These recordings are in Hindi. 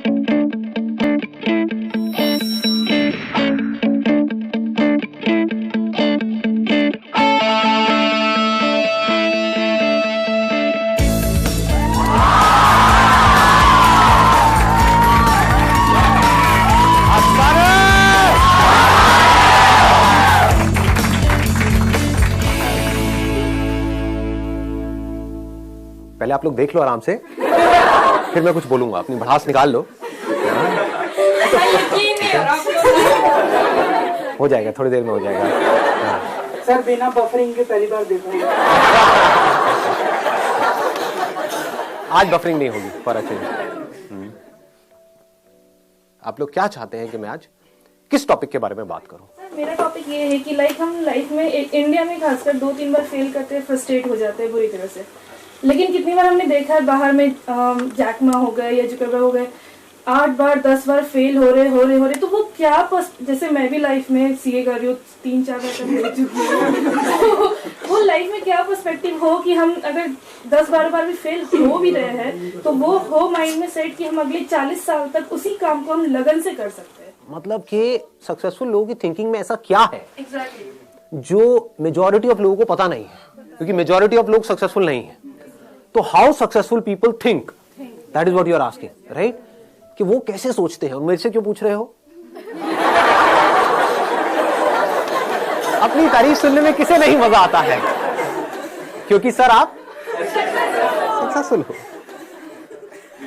पहले आप लोग देख लो आराम से, फिर मैं कुछ बोलूंगा। अपनी भड़ास निकाल लो। हो जाएगा, थोड़ी देर में हो जाएगा। सर बिना बफरिंग के पहली बार देख रहा हूं। आज बफरिंग नहीं होगी, फॉर अच्छे। आप लोग क्या चाहते हैं कि मैं आज किस टॉपिक के बारे में बात करूं? मेरा टॉपिक ये है कि हम लाइफ में इंडिया में खासकर 2-3 बार फेल करते हैं, फ्रस्ट्रेट हो जाते हैं बुरी तरह से। लेकिन कितनी बार हमने देखा है बाहर में, जैकमा हो गए या जुकरबर्ग हो गए, 8 बार 10 बार फेल हो रहे तो वो क्या जैसे मैं भी लाइफ में सीए कर रही हूँ, 3-4 बार तक हो चुकी हूँ। वो लाइफ में क्या पर्सपेक्टिव हो कि हम अगर 10-12 बार भी फेल हो भी रहे हैं तो वो हो माइंड में सेट कि हम अगले 40 साल तक उसी काम को हम लगन से कर सकते हैं। मतलब कि सक्सेसफुल लोगों की थिंकिंग में ऐसा क्या है एग्जैक्टली जो मेजॉरिटी ऑफ लोगों को पता नहीं है, क्योंकि मेजॉरिटी ऑफ लोग सक्सेसफुल नहीं है। तो how successful people think, that is what you are asking, right? कि वो कैसे सोचते हैं। और मेरे से क्यों पूछ रहे हो? अपनी तारीफ सुनने में किसे नहीं मजा आता है? क्योंकि सर आप सक्सेसफुल हो।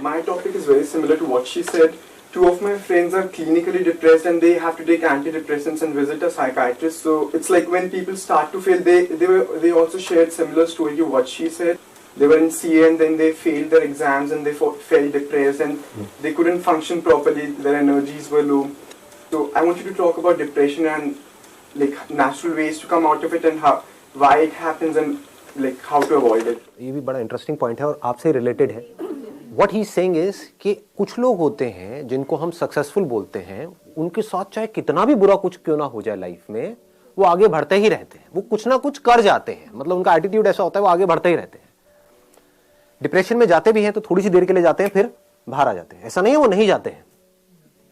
My topic is very similar to what she said. 2 of my friends are clinically depressed and they have to take antidepressants and visit a psychiatrist. So it's like when people start to fail, they also shared similar story to what she said. They were in CA and then they failed their exams and they felt depressed and they couldn't function properly. Their energies were low. So I want you to talk about depression and like natural ways to come out of it and why it happens and like how to avoid it. ये भी बड़ा इंटरेस्टिंग पॉइंट है और आपसे रिलेटेड है। What he is saying is कि कुछ लोग होते हैं जिनको हम सक्सेसफुल बोलते हैं, उनके साथ चाहे कितना भी बुरा कुछ क्यों ना हो जाए लाइफ में, वो आगे बढ़ते ही रहते हैं। वो कुछ ना कुछ कर जाते हैं, मतलब उनका एटीट्यूड ऐसा होता है, वो आगे बढ़ते ही रहते हैं। डिप्रेशन में जाते भी हैं तो थोड़ी सी देर के लिए जाते हैं, फिर बाहर आ जाते हैं। ऐसा नहीं है वो नहीं जाते हैं,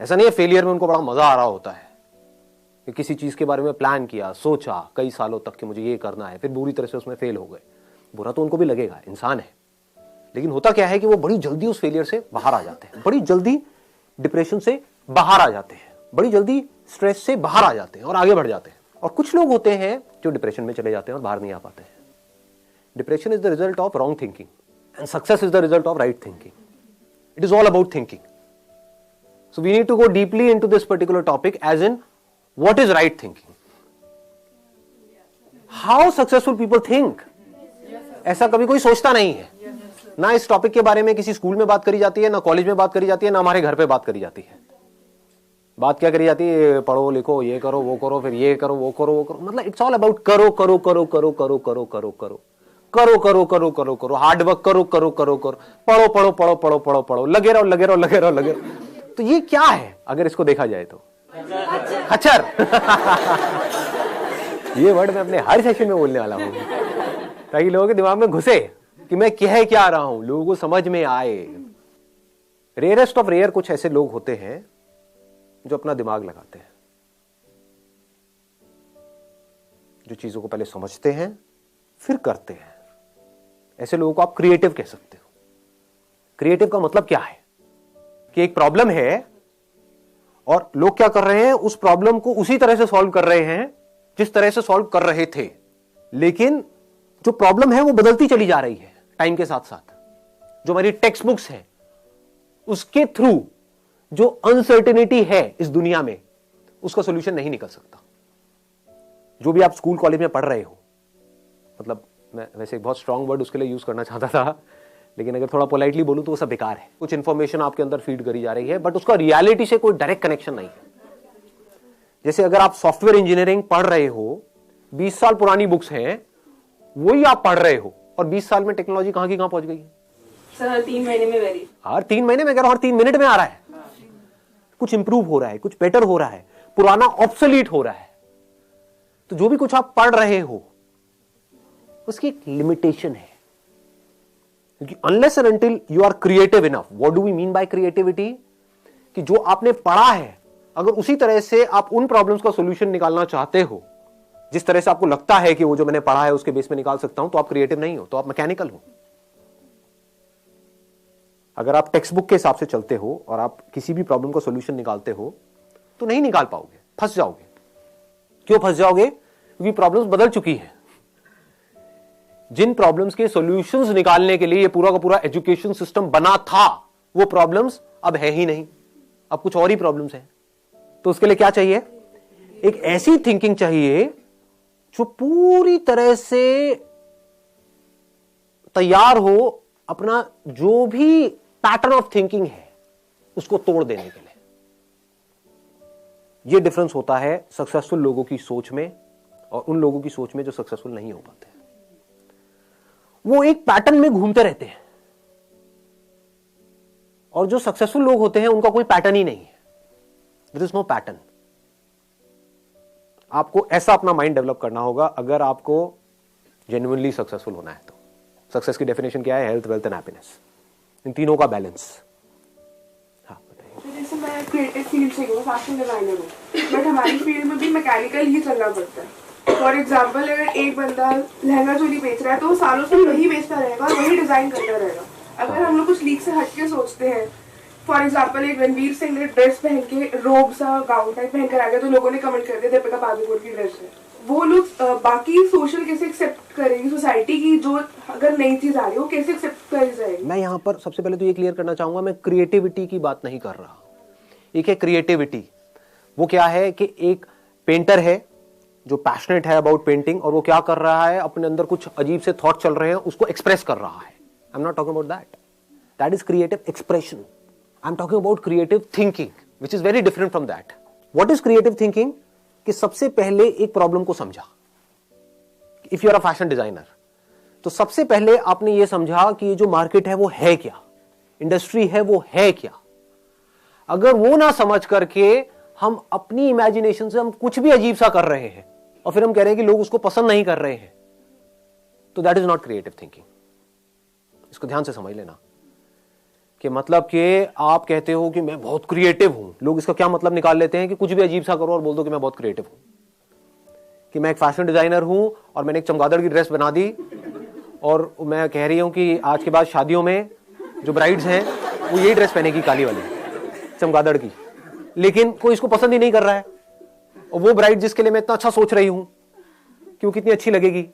ऐसा नहीं है फेलियर में उनको बड़ा मजा आ रहा होता है कि किसी चीज के बारे में प्लान किया, सोचा कई सालों तक कि मुझे ये करना है, फिर बुरी तरह से उसमें फेल हो गए। बुरा तो उनको भी लगेगा, इंसान है। लेकिन होता क्या है कि वो बड़ी जल्दी उस फेलियर से बाहर आ जाते हैं, बड़ी जल्दी डिप्रेशन से बाहर आ जाते हैं, बड़ी जल्दी स्ट्रेस से बाहर आ जाते हैं और आगे बढ़ जाते हैं। और कुछ लोग होते हैं जो डिप्रेशन में चले जाते हैं और बाहर नहीं आ पाते हैं। Depression is the result of wrong thinking and success is the result of right thinking. It is all about thinking. So we need to go deeply into this particular topic, as in what is right thinking, how successful people think. ऐसा कभी कोई सोचता नहीं है। ना इस टॉपिक के बारे में किसी स्कूल में बात करी जाती है, ना कॉलेज में बात करी जाती है, ना हमारे घर पे बात करी जाती है। बात क्या करी जाती है? पढ़ो लिखो, ये करो वो करो, फिर ये करो वो करो वो करो। मतलब इट्स ऑल अबाउट करो करो करो करो करो करो करो करो करो करो करो करो करो, हार्ड वर्क करो करो करो करो, पढ़ो पढ़ो पढ़ो पढ़ो पढ़ो पढ़ो, लगे रहो लगे रहो लगे रहो लगे रहो। तो ये क्या है अगर इसको देखा जाए तो? खच्चर। ये वर्ड मैं अपने हर सेशन में बोलने वाला हूं ताकि लोगों के दिमाग में घुसे कि मैं कह क्या रहा हूं, लोगों को समझ में आए। रेयरेस्ट ऑफ रेयर कुछ ऐसे लोग होते हैं जो अपना दिमाग लगाते हैं, जो चीजों को पहले समझते हैं फिर करते हैं। ऐसे लोगों को आप क्रिएटिव कह सकते हो। क्रिएटिव का मतलब क्या है कि एक प्रॉब्लम है और लोग क्या कर रहे हैं, उस प्रॉब्लम को उसी तरह से सॉल्व कर रहे हैं जिस तरह से सॉल्व कर रहे थे, लेकिन जो प्रॉब्लम है वो बदलती चली जा रही है टाइम के साथ साथ। जो हमारी टेक्स्ट बुक्स है उसके थ्रू जो अनसर्टेनिटी है इस दुनिया में, उसका सॉल्यूशन नहीं निकल सकता। जो भी आप स्कूल कॉलेज में पढ़ रहे हो, मतलब मैं वैसे एक बहुत स्ट्रांग वर्ड उसके लिए यूज करना चाहता था, लेकिन अगर थोड़ा पोलाइटली बोलूं तो वो सब बेकार है। कुछ इंफॉर्मेशन आपके अंदर फीड करी जा रही है, बट उसका रियलिटी से कोई डायरेक्ट कनेक्शन नहीं है। जैसे अगर आप सॉफ्टवेयर इंजीनियरिंग पढ़ रहे हो, 20 साल पुरानी बुक्स हैं, वही आप पढ़ रहे हो, और 20 साल में टेक्नोलॉजी कहां की कहां पहुंच गई है। सर हर 3 महीने में वेरी, हर 3 महीने में, हर 3 मिनट में आ रहा है। कुछ इंप्रूव हो रहा है, कुछ बेटर हो रहा है, पुराना ऑब्सोलीट हो रहा है। तो जो भी कुछ आप पढ़ रहे हो उसकी एक लिमिटेशन है, क्योंकि unless and until you are creative enough. What do we mean by creativity? कि जो आपने पढ़ा है, अगर उसी तरह से आप उन प्रॉब्लम्स का सॉल्यूशन निकालना चाहते हो जिस तरह से आपको लगता है कि वो जो मैंने पढ़ा है उसके बेस में निकाल सकता हूं, तो आप क्रिएटिव नहीं हो, तो आप मैकेनिकल हो। अगर आप टेक्स्ट बुक के हिसाब से चलते हो और आप किसी भी प्रॉब्लम का सॉल्यूशन निकालते हो तो नहीं निकाल पाओगे, फंस जाओगे। क्यों फंस जाओगे? क्योंकि प्रॉब्लम्स बदल चुकी हैं। जिन प्रॉब्लम्स के सॉल्यूशंस निकालने के लिए ये पूरा का पूरा एजुकेशन सिस्टम बना था, वो प्रॉब्लम्स अब है ही नहीं, अब कुछ और ही प्रॉब्लम्स हैं। तो उसके लिए क्या चाहिए? एक ऐसी थिंकिंग चाहिए जो पूरी तरह से तैयार हो अपना जो भी पैटर्न ऑफ थिंकिंग है उसको तोड़ देने के लिए। यह डिफरेंस होता है सक्सेसफुल लोगों की सोच में और उन लोगों की सोच में जो सक्सेसफुल नहीं हो पाते। वो एक पैटर्न में घूमते रहते हैं, और जो सक्सेसफुल लोग होते हैं उनका कोई पैटर्न ही नहीं है। There is no pattern. आपको ऐसा अपना माइंड डेवलप करना होगा अगर आपको जेन्युइनली सक्सेसफुल होना है। तो सक्सेस की डेफिनेशन क्या है? हेल्थ, वेल्थ एंड हैप्पीनेस, इन तीनों का बैलेंस। हाँ बताइए। जैसे मैं क्रिएटिव फील्ड से हूँ, फैशन डिजाइनर हूँ, बट हमारी फील्ड में भी मैकेनिकल ही चलना पड़ता है। फॉर एग्जाम्पल, अगर एक बंदा लहंगा चोली बेच रहा है तो वो सालों से वही बेचता रहेगा और वही डिजाइन करता रहेगा। अगर हम लोग कुछ लीक से हटके सोचते हैं, फॉर एग्जाम्पल एक रणवीर सिंह ने ड्रेस पहन के रोब सा गाउन टाइप पहन कर आ गया तो लोगों ने कमेंट कर दिया दीपिका पादुकोण की ड्रेस है। वो लोग बाकी सोशल कैसे एक्सेप्ट करेगी सोसाइटी की, जो अगर नई चीज आ रही है वो कैसे एक्सेप्ट करी जाएगी? मैं यहां पर सबसे पहले तो ये क्लियर करना चाहूंगा, मैं क्रिएटिविटी की बात नहीं कर रहा। एक है क्रिएटिविटी, वो क्या है कि एक पेंटर है जो पैशनेट है अबाउट पेंटिंग, और वो क्या कर रहा है, अपने अंदर कुछ अजीब से थॉट चल रहे हैं उसको एक्सप्रेस कर रहा है। I am not talking about that, that is creative expression. I am talking about creative thinking which is very different from that. What is creative thinking? कि सबसे पहले एक प्रॉब्लम को समझा। If you are a fashion designer, तो सबसे पहले आपने ये समझा कि ये जो मार्केट है वो है क्या, इंडस्ट्री है वो है क्या। अगर वो ना समझ करके हम अपनी इमेजिनेशन से हम कुछ भी अजीब सा कर रहे हैं और फिर हम कह रहे हैं कि लोग उसको पसंद नहीं कर रहे हैं, तो that is not creative thinking. इसको ध्यान से समझ लेना कि मतलब कि आप कहते हो कि मैं बहुत क्रिएटिव हूं, लोग इसका क्या मतलब निकाल लेते हैं कि कुछ भी अजीब सा करो और बोल दो कि मैं बहुत क्रिएटिव हूं। कि मैं एक फैशन डिजाइनर हूं और मैंने एक चमगादड़ की ड्रेस बना दी और मैं कह रही हूं कि आज के बाद शादियों में जो ब्राइड्स हैं वो यही ड्रेस पहनेगी, काली वाली चमगादड़ की, लेकिन कोई इसको पसंद ही नहीं कर रहा है। और वो ब्राइड जिसके लिए मैं इतना अच्छा सोच रही हूं कि वो कितनी अच्छी लगेगी,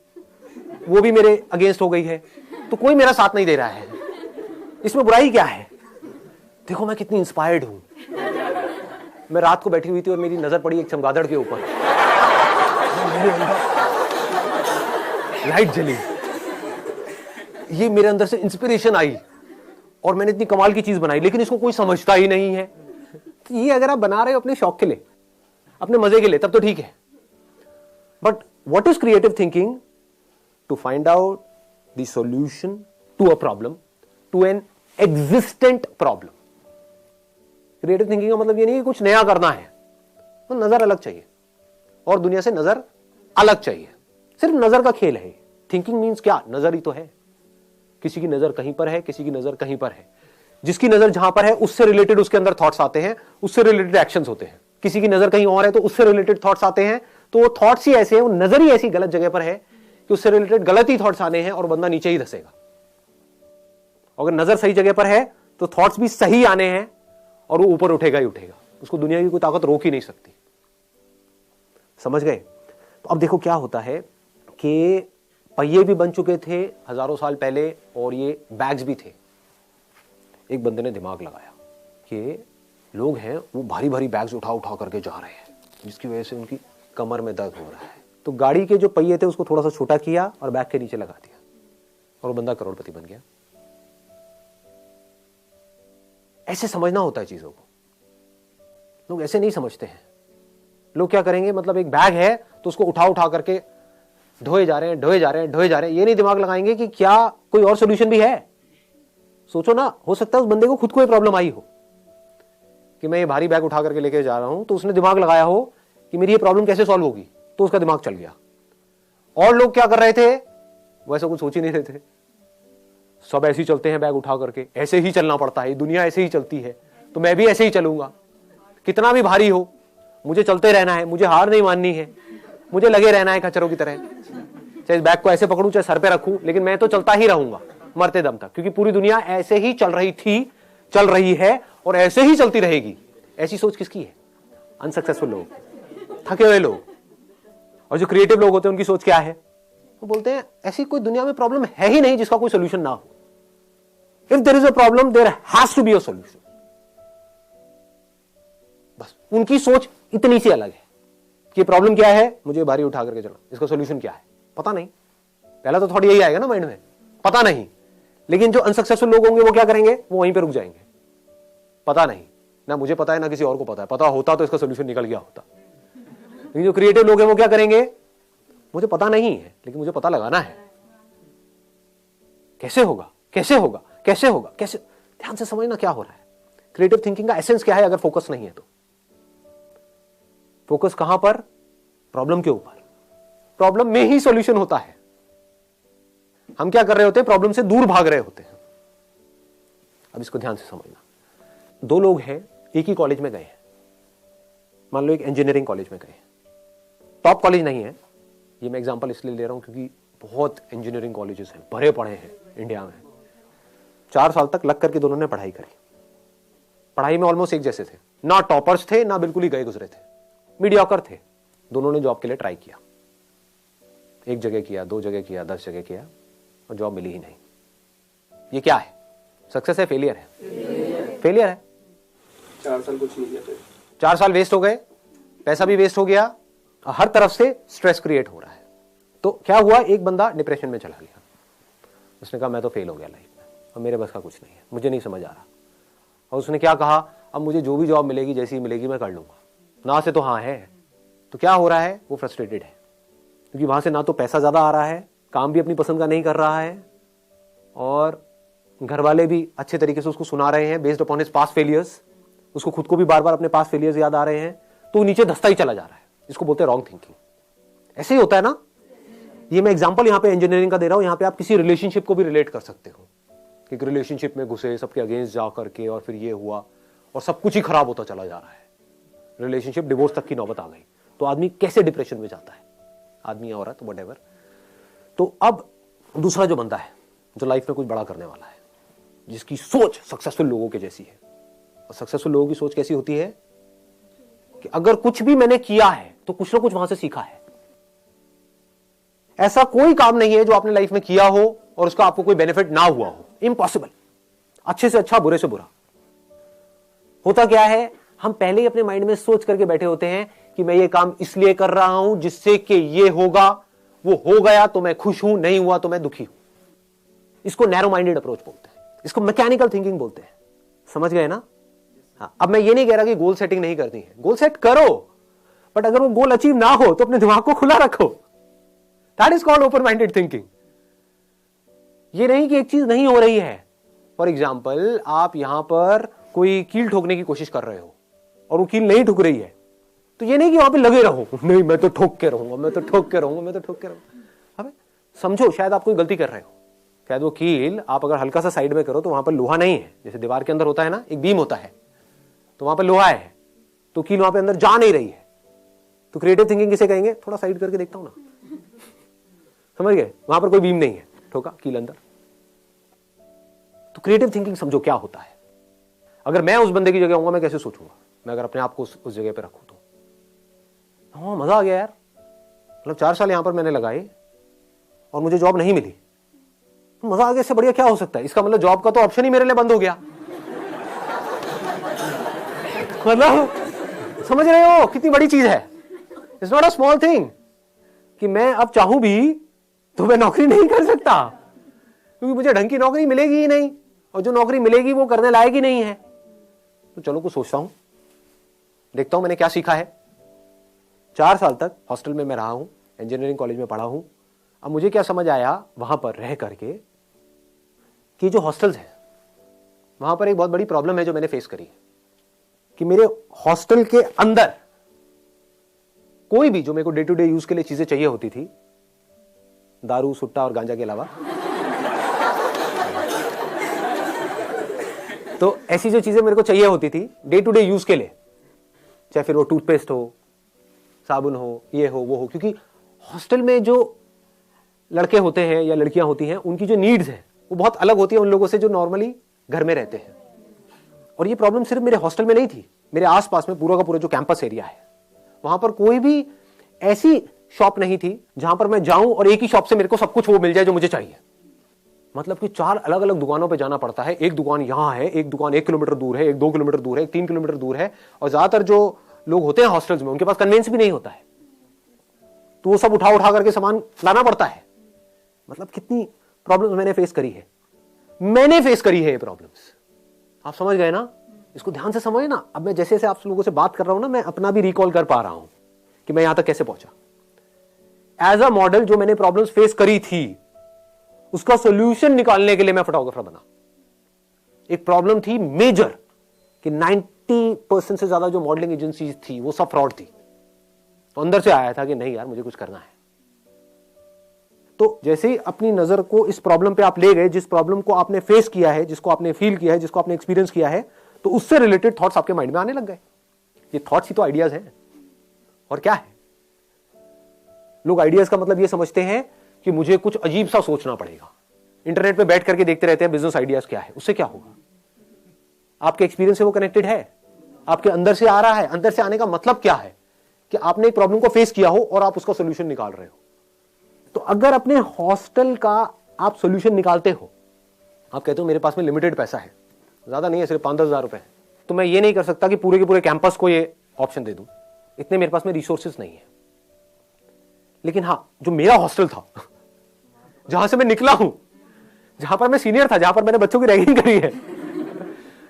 वो भी मेरे अगेंस्ट हो गई है, तो कोई मेरा साथ नहीं दे रहा है। इसमें बुराई क्या है? देखो मैं कितनी इंस्पायर्ड हूं। मैं रात को बैठी हुई थी और मेरी नजर पड़ी एक चमगादड़ के ऊपर, लाइट जली, ये मेरे अंदर से इंस्पिरेशन आई और मैंने इतनी कमाल की चीज बनाई, लेकिन इसको कोई समझता ही नहीं है। तो ये अगर आप बना रहे हो अपने शौक के लिए, अपने मजे के लिए, तब तो ठीक है। But what is creative thinking? To find out the solution to a problem, to an existent problem. Creative thinking का मतलब ये नहीं कि कुछ नया करना है, तो नजर अलग चाहिए और दुनिया से नजर अलग चाहिए। सिर्फ नजर का खेल है। थिंकिंग मीन्स क्या? नजर ही तो है। किसी की नजर कहीं पर है, किसी की नजर कहीं पर है। जिसकी नजर जहां पर है उससे रिलेटेड उसके अंदर थॉट्स आते हैं, उससे रिलेटेड एक्शंस होते हैं। किसी की नजर कहीं और है तो उससे रिलेटेड थॉट्स आते हैं, तो वो थॉट्स ही ऐसे हैं, वो नजर ही ऐसी गलत जगह पर है कि उससे रिलेटेड गलत ही थॉट्स आने हैं और बंदा नीचे ही धसेगा। अगर नजर सही जगह पर है तो थॉट्स भी सही आने हैं और वो ऊपर उठेगा ही उठेगा। उसको दुनिया की कोई ताकत रोक ही नहीं सकती। समझ गए? तो अब देखो क्या होता है कि पहिए भी बन चुके थे हजारों साल पहले और ये बैग्स भी थे। एक बंदे ने दिमाग लगाया कि लोग हैं वो भारी भारी बैग्स उठा उठा करके जा रहे हैं, जिसकी वजह से उनकी कमर में दर्द हो रहा है। तो गाड़ी के जो पहिए थे उसको थोड़ा सा छोटा किया और बैग के नीचे लगा दिया और वो बंदा करोड़पति बन गया। ऐसे समझना होता है चीजों को। लोग ऐसे नहीं समझते हैं। लोग क्या करेंगे, मतलब एक बैग है तो उसको उठा उठा करके ढोए जा रहे हैं, ढोए जा रहे हैं, ढोए जा रहे हैं। ये नहीं दिमाग लगाएंगे कि क्या कोई और सोल्यूशन भी है। सोचो ना, हो सकता है उस बंदे को खुद को ये प्रॉब्लम आई हो कि मैं ये भारी बैग उठा करके लेके जा रहा हूं, तो उसने दिमाग लगाया हो कि मेरी ये प्रॉब्लम कैसे सॉल्व होगी, तो उसका दिमाग चल गया। और लोग क्या कर रहे थे, वैसा कुछ सोच ही नहीं रहे थे। सब ऐसे ही चलते हैं बैग उठा करके, ऐसे ही चलना पड़ता है, दुनिया ऐसे ही चलती है, तो मैं भी ऐसे ही चलूंगा, कितना भी भारी हो मुझे चलते रहना है, मुझे हार नहीं माननी है, मुझे लगे रहना है खच्चरों की तरह, चाहे इस बैग को ऐसे पकड़ूं चाहे सर पे रखूं, लेकिन मैं तो चलता ही रहूंगा मरते दम तक, क्योंकि पूरी दुनिया ऐसे ही चल रही थी, चल रही है और ऐसे ही चलती रहेगी। ऐसी सोच किसकी है? अनसक्सेसफुल लोग, थके हुए लोग। और जो क्रिएटिव लोग होते हैं उनकी सोच क्या है? वो बोलते हैं ऐसी कोई दुनिया में प्रॉब्लम है ही नहीं जिसका कोई सोल्यूशन ना हो। If there is a problem there has to be a solution. बस उनकी सोच इतनी सी अलग है कि प्रॉब्लम क्या है, मुझे भारी उठा करके चलो, इसका सोल्यूशन क्या है पता नहीं। पहला तो थोड़ा यही आएगा ना माइंड में, पता नहीं। लेकिन जो अनसक्सेसफुल लोग होंगे वो क्या करेंगे? वो वहीं पे रुक जाएंगे, पता नहीं, ना मुझे पता है ना किसी और को पता है, पता होता तो इसका सोल्यूशन निकल गया होता। लेकिन जो क्रिएटिव लोग हैं वो क्या करेंगे? मुझे पता नहीं है लेकिन मुझे पता लगाना है, कैसे होगा, कैसे होगा, कैसे होगा, कैसे। ध्यान से समझना क्या हो रहा है। क्रिएटिव थिंकिंग का एसेंस क्या है? अगर फोकस नहीं है तो फोकस कहां पर? प्रॉब्लम के ऊपर। प्रॉब्लम में ही सॉल्यूशन होता है। हम क्या कर रहे होते हैं? प्रॉब्लम से दूर भाग रहे होते हैं। अब इसको ध्यान से समझना। दो लोग हैं, एक ही कॉलेज में गए हैं, मान लो एक इंजीनियरिंग कॉलेज में गए, टॉप कॉलेज नहीं है, ये मैं एग्जांपल इसलिए ले रहा हूं क्योंकि बहुत इंजीनियरिंग कॉलेजेस हैं, भरे पड़े हैं इंडिया में। 4 साल तक लग करके दोनों ने पढ़ाई करी, पढ़ाई में ऑलमोस्ट एक जैसे थे, ना टॉपर्स थे ना बिल्कुल ही गए गुजरे थे, मीडियोकर थे। दोनों ने जॉब के लिए ट्राई किया, एक जगह किया, 2 जगह किया, 10 जगह किया और जॉब मिली ही नहीं। ये क्या है? सक्सेस है, फेलियर है? फेलियर है। 4 साल कुछ नहीं किया, 4 साल वेस्ट हो गए, पैसा भी वेस्ट हो गया, हर तरफ से स्ट्रेस क्रिएट हो रहा है। तो क्या हुआ? एक बंदा डिप्रेशन में चला गया, उसने कहा मैं तो फेल हो गया लाइफ में, अब मेरे बस का कुछ नहीं है, मुझे नहीं समझ आ रहा। और उसने क्या कहा? अब मुझे जो भी जॉब मिलेगी, जैसी मिलेगी मैं कर लूंगा, ना से तो हाँ है। तो क्या हो रहा है? वो फ्रस्ट्रेटेड है क्योंकि वहां से ना तो पैसा ज्यादा आ रहा है, काम भी अपनी पसंद का नहीं कर रहा है, और घर वाले भी अच्छे तरीके से उसको सुना रहे हैं based upon his past failures, उसको खुद को भी बार बार अपने पास्ट फेलियर्स याद आ रहे हैं, तो नीचे धंसता ही चला जा रहा है। इसको बोलते हैं रॉन्ग थिंकिंग। ऐसे ही होता है ना। ये मैं एग्जांपल यहां पे इंजीनियरिंग का दे रहा हूं, यहां पे आप किसी रिलेशनशिप को भी रिलेट कर सकते हो कि रिलेशनशिप में घुसे, सबके अगेंस्ट जा करके और फिर ये हुआ और सब कुछ ही खराब होता चला जा रहा है, रिलेशनशिप डिवोर्स तक की नौबत आ गई, तो आदमी कैसे डिप्रेशन में जाता है, आदमी या औरत व्हाटएवर। तो अब दूसरा जो बंदा है जो लाइफ में कुछ बड़ा करने वाला है, जिसकी सोच सक्सेसफुल लोगों के जैसी है, और सक्सेसफुल लोगों की सोच कैसी होती है कि अगर कुछ भी मैंने किया है तो कुछ ना कुछ वहां से सीखा है। ऐसा कोई काम नहीं है जो आपने लाइफ में किया हो और उसका आपको कोई बेनिफिट ना हुआ हो, इम्पॉसिबल। अच्छे से अच्छा, बुरे से बुरा। होता क्या है? हम पहले ही अपने माइंड में सोच करके बैठे होते हैं कि मैं ये काम इसलिए कर रहा हूं जिससे कि ये होगा, वो हो गया तो मैं खुश हूं, नहीं हुआ तो मैं दुखी हूं। इसको नैरो माइंडेड अप्रोच बोलते हैं, इसको मैकेनिकल थिंकिंग बोलते हैं। समझ गए ना? हाँ, अब मैं ये नहीं कह रहा कि गोल सेटिंग नहीं करनी है, गोल सेट करो, बट अगर वो गोल अचीव ना हो तो अपने दिमाग को खुला रखो। That is called open minded thinking. ये नहीं कि एक चीज नहीं हो रही है। फॉर एग्जाम्पल, आप यहां पर कोई कील ठोकने की कोशिश कर रहे हो और वो कील नहीं ठुक रही है, तो ये नहीं कि वहां पे लगे रहो, नहीं मैं तो ठोक के रहूंगा, मैं तो ठोक के रहूंगा, मैं तो ठोक के रहूंगा। अबे समझो, शायद आप कोई गलती कर रहे हो, शायद वो कील आप अगर हल्का सा साइड में करो तो वहां पर लोहा नहीं है, जैसे दीवार के अंदर होता है ना, एक बीम होता है, तो वहां पर लोहा है, तो कील वहां पे अंदर जा नहीं रही है। तो क्रिएटिव थिंकिंग किसे कहेंगे? थोड़ा साइड करके देखता हूं ना, समझ गए? वहां पर कोई बीम नहीं है, ठोका कील अंदर। तो क्रिएटिव थिंकिंग समझो क्या होता है। अगर मैं उस बंदे की जगह होऊंगा, मैं कैसे सोचूंगा? मैं अगर अपने आप को उस जगह पे रखूं तो हाँ, मजा आ गया यार, मतलब 4 साल यहां पर मैंने लगाए और मुझे जॉब नहीं मिली, मजा आ गया, इससे बढ़िया क्या हो सकता है? इसका मतलब जॉब का तो ऑप्शन ही मेरे लिए बंद हो गया। मतलब समझ रहे हो कितनी बड़ी चीज है? It's not a small thing कि मैं अब चाहूं भी तो मैं नौकरी नहीं कर सकता, क्योंकि मुझे ढंग की नौकरी मिलेगी ही नहीं, और जो नौकरी मिलेगी वो करने लायक ही नहीं है। तो चलो कुछ सोचता हूं, देखता हूं मैंने क्या सीखा है। 4 साल तक हॉस्टल में मैं रहा हूं, इंजीनियरिंग कॉलेज में पढ़ा हूं। अब मुझे क्या समझ आया वहां पर रह करके कि जो हॉस्टल्स हैं वहां पर एक बहुत बड़ी प्रॉब्लम है जो मैंने फेस करी, कि मेरे हॉस्टल के अंदर कोई भी जो मेरे को डे टू डे यूज के लिए चीजें चाहिए होती थी, दारू, सुट्टा और गांजा के अलावा, तो ऐसी जो चीजें मेरे को चाहिए होती थी डे टू डे यूज के लिए, चाहे फिर वो टूथपेस्ट हो, साबुन हो, ये हो वो हो, क्योंकि हॉस्टल में जो लड़के होते हैं या लड़कियां होती हैं उनकी जो नीड्स है वो बहुत अलग होती है उन लोगों से जो नॉर्मली घर में रहते हैं। और ये प्रॉब्लम सिर्फ मेरे हॉस्टल में नहीं थी, मेरे आसपास में पूरा का पूरा जो कैंपस एरिया है वहां पर कोई भी ऐसी शॉप नहीं थी जहां पर मैं जाऊं और एक ही शॉप से मेरे को सब कुछ वो मिल जाए जो मुझे चाहिए। मतलब कि 4 अलग अलग दुकानों पे जाना पड़ता है, एक दुकान यहां है, एक दुकान 1 किलोमीटर दूर है, एक 2 किलोमीटर दूर है, एक 3 किलोमीटर दूर है, और ज्यादातर जो लोग होते हैं हॉस्टल्स में उनके पास कन्वेंस भी नहीं होता है, तो वो सब उठा करके सामान लाना पड़ता है। मतलब कितनी प्रॉब्लम्स मैंने फेस करी है, मैंने फेस करी है ये प्रॉब्लम्स। आप समझ गए ना, इसको ध्यान से समझे ना। अब मैं जैसे जैसे आप लोगों से बात कर रहा हूं ना, मैं अपना भी रिकॉल कर पा रहा हूं कि मैं यहां तक कैसे पहुंचा। एज अ मॉडल जो मैंने प्रॉब्लम्स फेस करी थी उसका सॉल्यूशन निकालने के लिए मैं फोटोग्राफर बना। एक प्रॉब्लम थी मेजर कि 90% से ज्यादा जो मॉडलिंग एजेंसीज थी वो सब फ्रॉड थी। तो अंदर से आया था कि नहीं यार मुझे कुछ करना है। तो जैसे ही अपनी नजर को इस प्रॉब्लम पे आप ले गए, जिस प्रॉब्लम को आपने फेस किया है, जिसको आपने फील किया है, जिसको आपने एक्सपीरियंस किया है, तो उससे रिलेटेड थॉट्स आपके माइंड में आने लग गए। ये थॉट्स ही तो आइडियाज हैं, और क्या है। लोग आइडियाज का मतलब ये समझते हैं कि मुझे कुछ अजीब सा सोचना पड़ेगा। इंटरनेट पे बैठ करके देखते रहते हैं बिजनेस आइडियाज क्या है, उससे क्या होगा। आपके एक्सपीरियंस से वो कनेक्टेड है, आपके अंदर से आ रहा है। अंदर से आने का मतलब क्या है कि आपने एक प्रॉब्लम को फेस किया हो और आप उसका सोल्यूशन निकाल रहे हो। तो अगर अपने हॉस्टल का आप सोल्यूशन निकालते हो, आप कहते हो मेरे पास में लिमिटेड पैसा है, ज्यादा नहीं है, सिर्फ 5-10 हज़ार रुपए है, तो मैं ये नहीं कर सकता कि पूरे के पूरे कैंपस को ये ऑप्शन दे दूं, इतने मेरे पास में रिसोर्सेज नहीं है। लेकिन हाँ, जो मेरा हॉस्टल था जहां से मैं निकला हूं, जहां पर मैं सीनियर था, जहां पर मैंने बच्चों की रैगिंग करी है,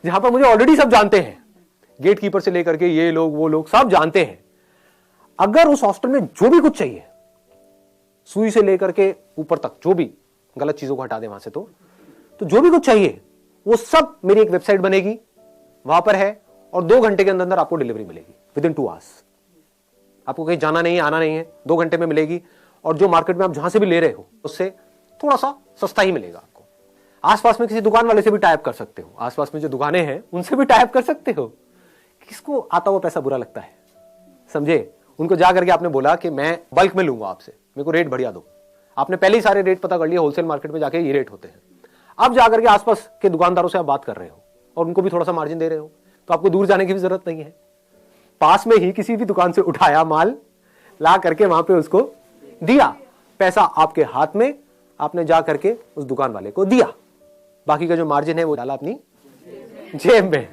जहां पर मुझे ऑलरेडी सब जानते हैं, गेट कीपर से लेकर के ये लोग वो लोग सब जानते हैं। अगर उस हॉस्टल में जो भी कुछ चाहिए, सुई से लेकर के ऊपर तक, जो भी गलत चीजों को हटा दे वहां से, तो जो भी कुछ चाहिए वो सब मेरी एक वेबसाइट बनेगी, वहां पर है, और 2 घंटे के अंदर अंदर आपको डिलीवरी मिलेगी विदिन 2 आवर्स। आपको कहीं जाना नहीं है, आना नहीं है, 2 घंटे में मिलेगी। और जो मार्केट में आप जहां से भी ले रहे हो उससे थोड़ा सा सस्ता ही मिलेगा आपको। आसपास में किसी दुकान वाले से भी टाइप कर सकते हो, आसपास में जो दुकानें हैं उनसे भी टाइप कर सकते हो। किसको आता हुआ पैसा बुरा लगता है, समझे। उनको जा करके आपने बोला कि मैं बल्क में लूंगा आपसे, मेरे को रेट बढ़िया दो। आपने पहले ही सारे रेट पता कर लिए, होलसेल मार्केट में जाके ये रेट होते हैं। अब जाकर के आसपास के दुकानदारों से आप बात कर रहे हो और उनको भी थोड़ा सा मार्जिन दे रहे हो, तो आपको दूर जाने की भी जरूरत नहीं है। पास में ही किसी भी दुकान से उठाया माल, ला करके वहां पे उसको दिया, पैसा आपके हाथ में, आपने जा करके उस दुकान वाले को दिया, बाकी का जो मार्जिन है वो डाला अपनी जेब में।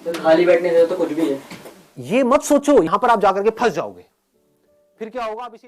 तो खाली बैठने से तो कुछ भी है। ये मत सोचो, यहां पर आप जाकर के फंस जाओगे। फिर क्या होगा, अब इसी